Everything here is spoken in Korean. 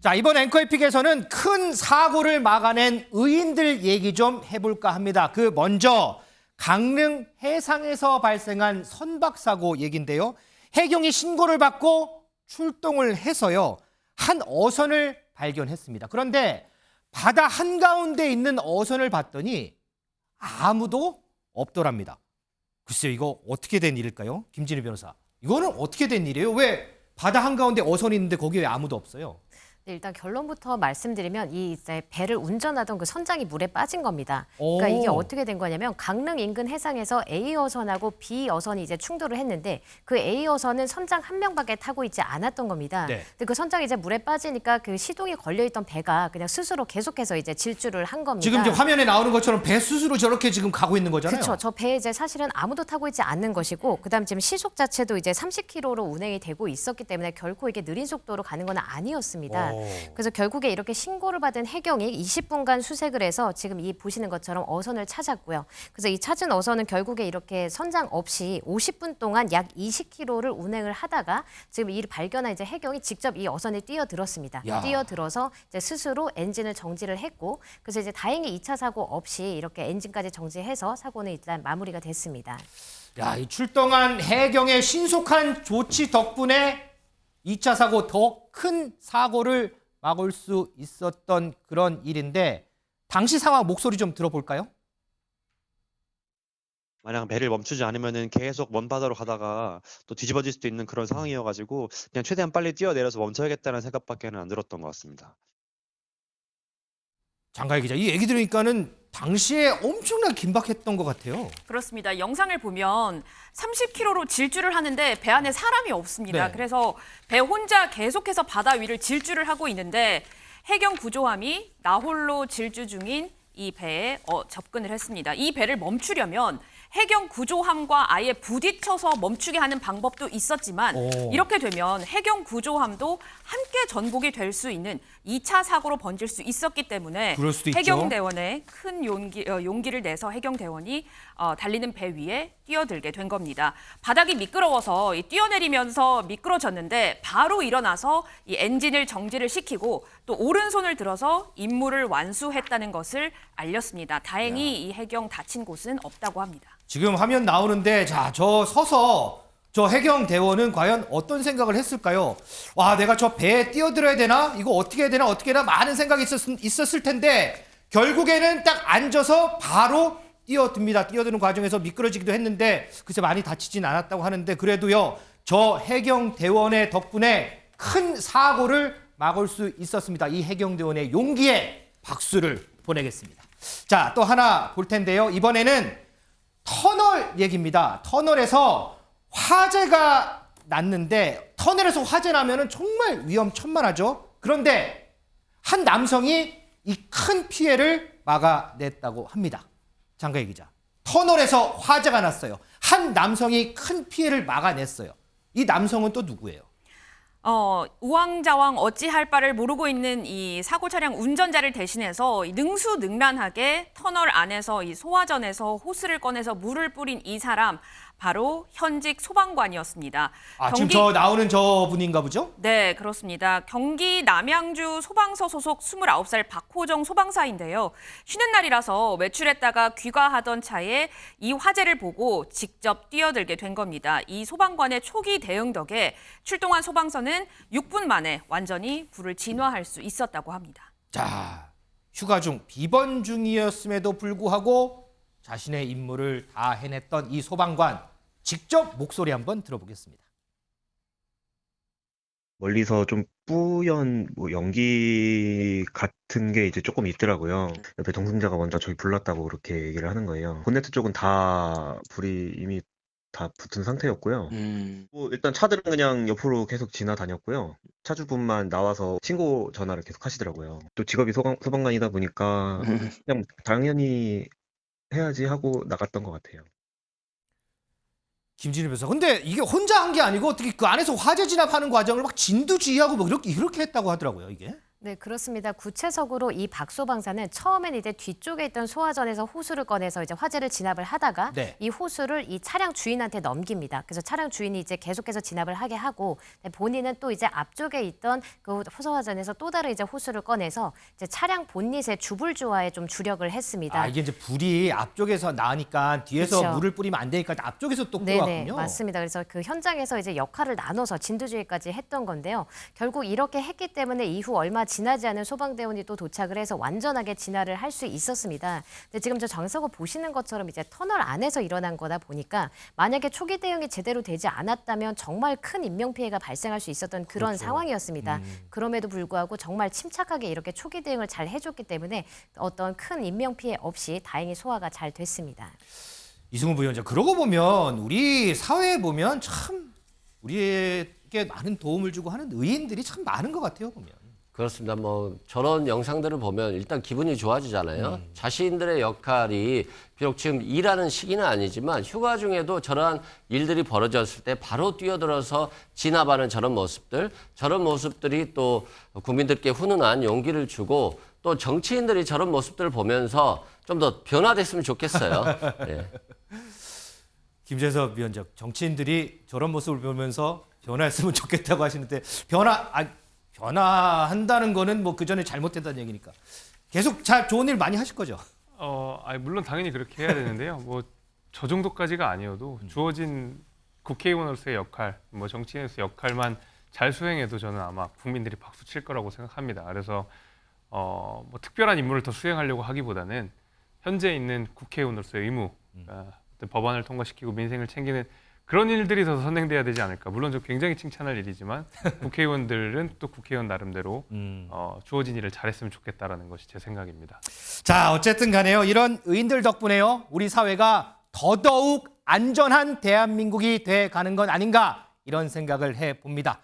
자, 이번 앵커에픽에서는 큰 사고를 막아낸 의인들 얘기 좀 해볼까 합니다. 그 먼저 강릉 해상에서 발생한 선박사고 얘긴데요. 해경이 신고를 받고 출동을 해서요. 한 어선을 발견했습니다. 그런데 바다 한가운데 있는 어선을 봤더니 아무도 없더랍니다. 글쎄요, 이거 어떻게 된 일일까요? 김진희 변호사. 이거는 어떻게 된 일이에요? 왜 바다 한가운데 어선이 있는데 거기에 아무도 없어요? 네, 일단 결론부터 말씀드리면 이 이제 배를 운전하던 그 선장이 물에 빠진 겁니다. 그러니까 이게 어떻게 된 거냐면 강릉 인근 해상에서 A 어선하고 B 어선이 이제 충돌을 했는데 그 A 어선은 선장 한 명밖에 타고 있지 않았던 겁니다. 네. 근데 그 선장이 이제 물에 빠지니까 그 시동이 걸려 있던 배가 그냥 스스로 계속해서 이제 질주를 한 겁니다. 지금 이제 화면에 나오는 것처럼 배 스스로 저렇게 지금 가고 있는 거잖아요. 그렇죠. 저 배에 이제 사실은 아무도 타고 있지 않는 것이고, 그다음 지금 시속 자체도 이제 30km로 운행이 되고 있었기 때문에 결코 이게 느린 속도로 가는 건 아니었습니다. 그래서 결국에 이렇게 신고를 받은 해경이 20분간 수색을 해서 지금 이 보시는 것처럼 어선을 찾았고요. 그래서 이 찾은 어선은 결국에 이렇게 선장 없이 50분 동안 약 20km를 운행을 하다가 지금 이를 발견한 이제 해경이 직접 이 어선에 뛰어들었습니다. 야. 뛰어들어서 이제 스스로 엔진을 정지를 했고, 그래서 이제 다행히 2차 사고 없이 이렇게 엔진까지 정지해서 사고는 일단 마무리가 됐습니다. 야, 이 출동한 해경의 신속한 조치 덕분에 2차 사고 더 큰 사고를 막을 수 있었던 그런 일인데 당시 상황 목소리 좀 들어볼까요? 만약 배를 멈추지 않으면은 계속 먼 바다로 가다가 또 뒤집어질 수도 있는 그런 상황이어가지고 그냥 최대한 빨리 뛰어내려서 멈춰야겠다는 생각밖에는 안 들었던 것 같습니다. 장가희 기자, 이 얘기 들으니까는 당시에 엄청나게 긴박했던 것 같아요. 그렇습니다. 영상을 보면 30km로 질주를 하는데 배 안에 사람이 없습니다. 네. 그래서 배 혼자 계속해서 바다 위를 질주를 하고 있는데 해경 구조함이 나홀로 질주 중인 이 배에 접근을 했습니다. 이 배를 멈추려면 해경 구조함과 아예 부딪혀서 멈추게 하는 방법도 있었지만 이렇게 되면 해경 구조함도 함께 전복이 될 수 있는 2차 사고로 번질 수 있었기 때문에 그럴 수도 있죠. 해경대원에 큰 용기를 내서 해경대원이 달리는 배 위에 뛰어들게 된 겁니다. 바닥이 미끄러워서 뛰어내리면서 미끄러졌는데 바로 일어나서 이 엔진을 정지를 시키고 또 오른손을 들어서 임무를 완수했다는 것을 알렸습니다. 다행히 이 해경 다친 곳은 없다고 합니다. 지금 화면 나오는데 자, 저 서서 저 해경 대원은 과연 어떤 생각을 했을까요? 와, 내가 저 배에 뛰어들어야 되나? 이거 어떻게 해야 되나? 어떻게 해야 되나? 많은 생각이 있었을 텐데 결국에는 딱 앉아서 바로 뛰어듭니다. 뛰어드는 과정에서 미끄러지기도 했는데 글쎄 많이 다치진 않았다고 하는데 그래도요. 저 해경 대원의 덕분에 큰 사고를 막을 수 있었습니다. 이 해경 대원의 용기에 박수를 보내겠습니다. 자, 또 하나 볼 텐데요. 이번에는 터널 얘기입니다. 터널에서 화재가 났는데 터널에서 화재 나면은 정말 위험천만하죠. 그런데 한 남성이 이 큰 피해를 막아냈다고 합니다. 장가희 기자. 터널에서 화재가 났어요. 한 남성이 큰 피해를 막아냈어요. 이 남성은 또 누구예요? 우왕좌왕 어찌할 바를 모르고 있는 이 사고 차량 운전자를 대신해서 능수능란하게 터널 안에서 이 소화전에서 호스를 꺼내서 물을 뿌린 이 사람 바로 현직 소방관이었습니다. 지금 저 나오는 저 분인가 보죠? 네, 그렇습니다. 경기 남양주 소방서 소속 29살 박호정 소방사인데요. 쉬는 날이라서 외출했다가 귀가하던 차에 이 화재를 보고 직접 뛰어들게 된 겁니다. 이 소방관의 초기 대응 덕에 출동한 소방서는 6분 만에 완전히 불을 진화할 수 있었다고 합니다. 자, 휴가 중 비번 중이었음에도 불구하고 자신의 임무를 다 해냈던 이 소방관 직접 목소리 한번 들어보겠습니다. 멀리서 좀 뿌연 연기 같은 게 이제 조금 있더라고요. 옆에 동승자가 먼저 저희 불렀다고 그렇게 얘기를 하는 거예요. 본네트 쪽은 다 불이 이미 다 붙은 상태였고요. 뭐 일단 차들은 그냥 옆으로 계속 지나다녔고요. 차주분만 나와서 신고 전화를 계속 하시더라고요. 또 직업이 소방관이다 보니까 그냥 당연히 해야지 하고 나갔던 것 같아요. 김진희 변호사. 근데 이게 혼자 한 게 아니고 어떻게 그 안에서 화재 진압하는 과정을 막 진두지휘하고 뭐 이렇게 했다고 하더라고요, 이게. 네, 그렇습니다. 구체적으로 이 박소방사는 처음엔 이제 뒤쪽에 있던 소화전에서 호수를 꺼내서 이제 화재를 진압을 하다가 네. 이 호수를 이 차량 주인한테 넘깁니다. 그래서 차량 주인이 이제 계속해서 진압을 하게 하고 본인은 또 이제 앞쪽에 있던 그 소화전에서 또 다른 이제 호수를 꺼내서 이제 차량 본닛의 주불주화에 좀 주력을 했습니다. 아, 이게 이제 불이 앞쪽에서 나니까 뒤에서 그렇죠. 물을 뿌리면 안 되니까 앞쪽에서 또 네네, 끌어왔군요. 맞습니다. 그래서 그 현장에서 이제 역할을 나눠서 진두지휘까지 했던 건데요. 결국 이렇게 했기 때문에 이후 얼마 지나지 않은 소방대원이 또 도착을 해서 완전하게 진화를 할 수 있었습니다. 근데 지금 저 정서고 보시는 것처럼 이제 터널 안에서 일어난 거다 보니까 만약에 초기 대응이 제대로 되지 않았다면 정말 큰 인명피해가 발생할 수 있었던 그런 그렇죠. 상황이었습니다. 그럼에도 불구하고 정말 침착하게 이렇게 초기 대응을 잘 해줬기 때문에 어떤 큰 인명피해 없이 다행히 소화가 잘 됐습니다. 이승훈 부위원장, 그러고 보면 우리 사회에 보면 참 우리에게 많은 도움을 주고 하는 의인들이 참 많은 것 같아요, 보면. 그렇습니다. 뭐 저런 영상들을 보면 일단 기분이 좋아지잖아요. 자신들의 역할이 비록 지금 일하는 시기는 아니지만 휴가 중에도 저러한 일들이 벌어졌을 때 바로 뛰어들어서 진압하는 저런 모습들이 또 국민들께 훈훈한 용기를 주고 또 정치인들이 저런 모습들을 보면서 좀 더 변화됐으면 좋겠어요. 예. 김재섭 위원장, 정치인들이 저런 모습을 보면서 변화했으면 좋겠다고 하시는데 변화한다는 거는 뭐 그 전에 잘못됐다는 얘기니까 계속 좋은 일 많이 하실 거죠? 아니, 물론 당연히 그렇게 해야 되는데요. 뭐 저 정도까지가 아니어도 주어진 국회의원으로서의 역할, 뭐 정치인으로서의 역할만 잘 수행해도 저는 아마 국민들이 박수 칠 거라고 생각합니다. 그래서 뭐 특별한 임무를 더 수행하려고 하기보다는 현재 있는 국회의원으로서의 의무, 어떤 법안을 통과시키고 민생을 챙기는 그런 일들이 더 선행돼야 되지 않을까. 물론 저 굉장히 칭찬할 일이지만 국회의원들은 또 국회의원 나름대로 주어진 일을 잘했으면 좋겠다라는 것이 제 생각입니다. 자, 어쨌든 간에요. 이런 의인들 덕분에요. 우리 사회가 더더욱 안전한 대한민국이 돼 가는 건 아닌가 이런 생각을 해 봅니다.